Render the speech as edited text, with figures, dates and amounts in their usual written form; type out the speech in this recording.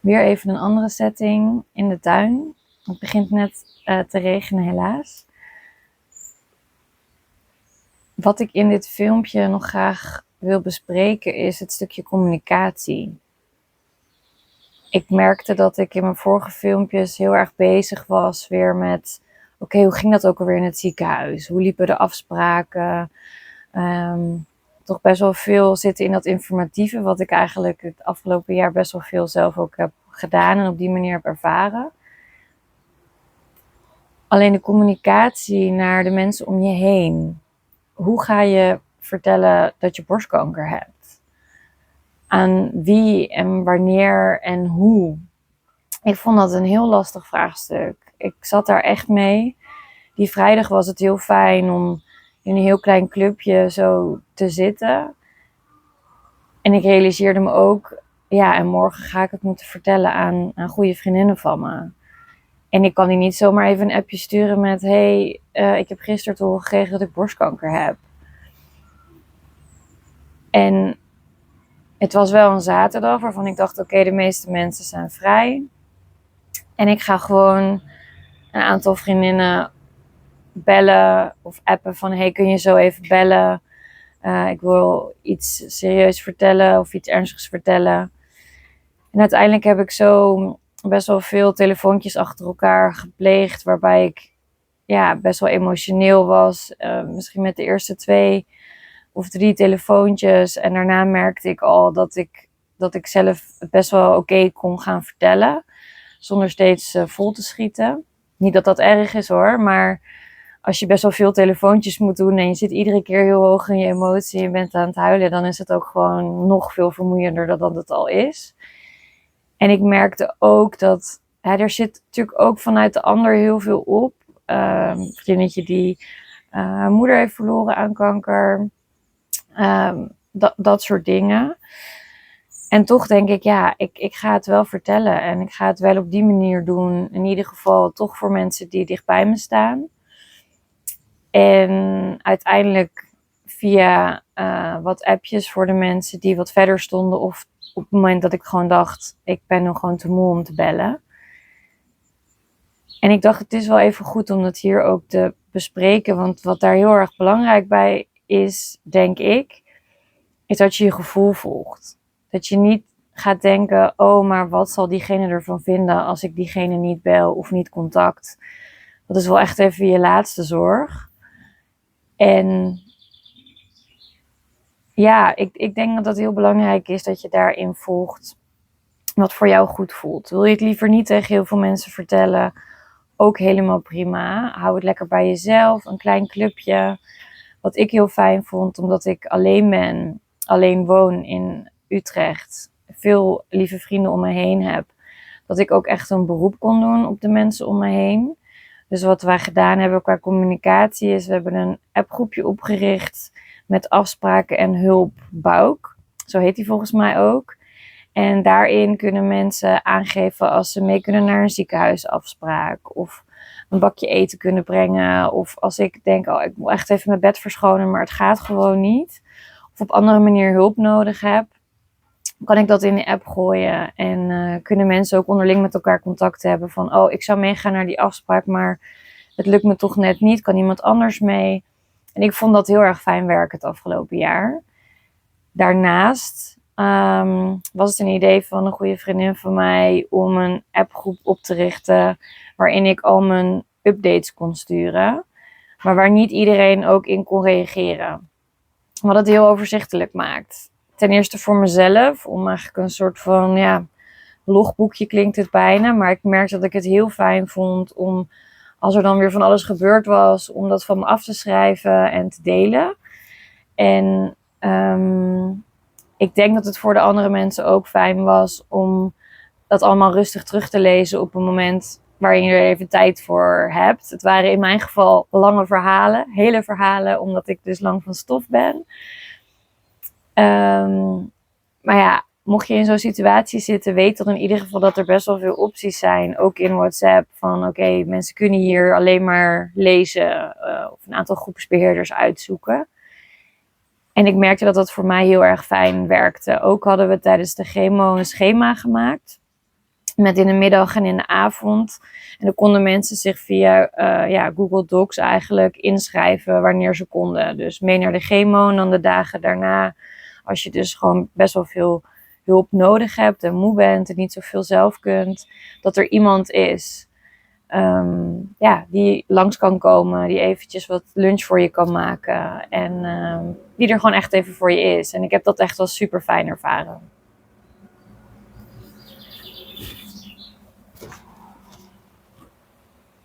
Weer even een andere setting in de tuin. Het begint net te regenen helaas. Wat ik in dit filmpje nog graag wil bespreken is het stukje communicatie. Ik merkte dat ik in mijn vorige filmpjes heel erg bezig was weer met... Oké, hoe ging dat ook alweer in het ziekenhuis? Hoe liepen de afspraken? Toch best wel veel zitten in dat informatieve, wat ik eigenlijk het afgelopen jaar best wel veel zelf ook heb gedaan en op die manier heb ervaren. Alleen de communicatie naar de mensen om je heen. Hoe ga je vertellen dat je borstkanker hebt? Aan wie en wanneer en hoe? Ik vond dat een heel lastig vraagstuk. Ik zat daar echt mee. Die vrijdag was het heel fijn om in een heel klein clubje zo te zitten. En ik realiseerde me ook, ja, en morgen ga ik het moeten vertellen aan goede vriendinnen van me. En ik kan die niet zomaar even een appje sturen met... Hey, ik heb gisteren te horen gekregen dat ik borstkanker heb. En het was wel een zaterdag waarvan ik dacht... Oké, de meeste mensen zijn vrij. En ik ga gewoon een aantal vriendinnen bellen of appen van... Hey, kun je zo even bellen? Ik wil iets serieus vertellen of iets ernstigs vertellen. En uiteindelijk heb ik zo best wel veel telefoontjes achter elkaar gepleegd... waarbij ik best wel emotioneel was. Misschien met de eerste 2 of 3 telefoontjes. En daarna merkte ik al dat ik zelf best wel oké kon gaan vertellen. Zonder steeds vol te schieten. Niet dat dat erg is hoor, maar als je best wel veel telefoontjes moet doen en je zit iedere keer heel hoog in je emotie en je bent aan het huilen, dan is het ook gewoon nog veel vermoeiender dan het al is. En ik merkte ook dat er zit natuurlijk ook vanuit de ander heel veel op. Een vriendinnetje die haar moeder heeft verloren aan kanker. Dat soort dingen. En toch denk ik, ik ga het wel vertellen. En ik ga het wel op die manier doen. In ieder geval toch voor mensen die dicht bij me staan. En uiteindelijk via wat appjes voor de mensen die wat verder stonden. Of op het moment dat ik gewoon dacht, ik ben nog gewoon te moe om te bellen. En ik dacht, het is wel even goed om dat hier ook te bespreken. Want wat daar heel erg belangrijk bij is, denk ik, is dat je je gevoel volgt. Dat je niet gaat denken, oh, maar wat zal diegene ervan vinden als ik diegene niet bel of niet contact. Dat is wel echt even je laatste zorg. En ja, ik denk dat het heel belangrijk is dat je daarin volgt wat voor jou goed voelt. Wil je het liever niet tegen heel veel mensen vertellen? Ook helemaal prima. Hou het lekker bij jezelf. Een klein clubje. Wat ik heel fijn vond, omdat ik alleen ben. Alleen woon in Utrecht. Veel lieve vrienden om me heen heb. Dat ik ook echt een beroep kon doen op de mensen om me heen. Dus wat wij gedaan hebben qua communicatie is... We hebben een appgroepje opgericht met afspraken en hulp BOUK. Zo heet die volgens mij ook. En daarin kunnen mensen aangeven als ze mee kunnen naar een ziekenhuisafspraak. Of een bakje eten kunnen brengen. Of als ik denk, oh, ik moet echt even mijn bed verschonen, maar het gaat gewoon niet. Of op andere manier hulp nodig heb. Kan ik dat in de app gooien. En kunnen mensen ook onderling met elkaar contact hebben. Van, oh, ik zou meegaan naar die afspraak, maar het lukt me toch net niet. Kan iemand anders mee? En ik vond dat heel erg fijn werken het afgelopen jaar. Daarnaast was het een idee van een goede vriendin van mij om een appgroep op te richten waarin ik al mijn updates kon sturen, maar waar niet iedereen ook in kon reageren. Wat het heel overzichtelijk maakt. Ten eerste voor mezelf, om eigenlijk een soort van logboekje klinkt het bijna, maar ik merkte dat ik het heel fijn vond om, als er dan weer van alles gebeurd was, om dat van me af te schrijven en te delen. En ik denk dat het voor de andere mensen ook fijn was om dat allemaal rustig terug te lezen op een moment waarin je er even tijd voor hebt. Het waren in mijn geval lange verhalen, hele verhalen, omdat ik dus lang van stof ben. Maar ja, mocht je in zo'n situatie zitten, weet dan in ieder geval dat er best wel veel opties zijn. Ook in WhatsApp van oké, mensen kunnen hier alleen maar lezen of een aantal groepsbeheerders uitzoeken. En ik merkte dat voor mij heel erg fijn werkte. Ook hadden we tijdens de chemo een schema gemaakt. met in de middag en in de avond. En dan konden mensen zich via Google Docs eigenlijk inschrijven wanneer ze konden. Dus mee naar de chemo en dan de dagen daarna, als je dus gewoon best wel veel hulp nodig hebt en moe bent en niet zoveel zelf kunt, dat er iemand is die langs kan komen, die eventjes wat lunch voor je kan maken en die er gewoon echt even voor je is. En ik heb dat echt wel super fijn ervaren.